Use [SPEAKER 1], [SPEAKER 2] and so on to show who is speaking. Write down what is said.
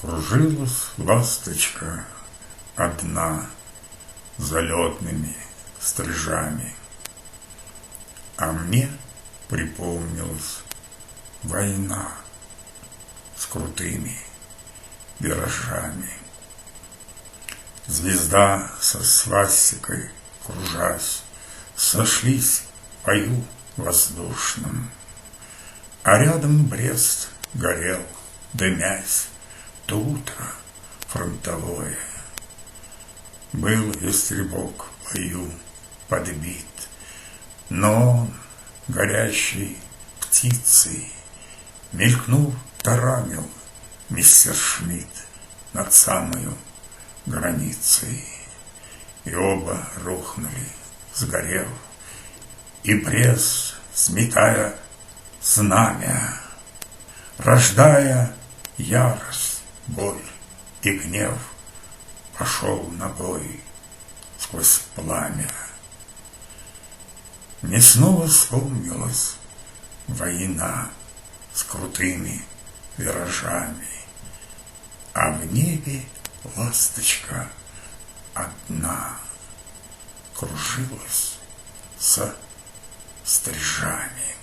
[SPEAKER 1] Кружилась ласточка одна залетными стрижами, а мне припомнилась война с крутыми виражами. Звезда со свастикой, кружась, сошлись в бою воздушном, а рядом Брест горел, дымясь, то утро фронтовое. Был истребок в бою подбит, но он, горящий птицей, мелькнув, таранил Мессершмитт над самою границей. И оба рухнули, сгорев, и Брест, сметая знамя, рождая ярость, боль и гнев, пошел на бой сквозь пламя. Мне снова вспомнилась война с крутыми виражами, а в небе ласточка одна кружилась со стрижами.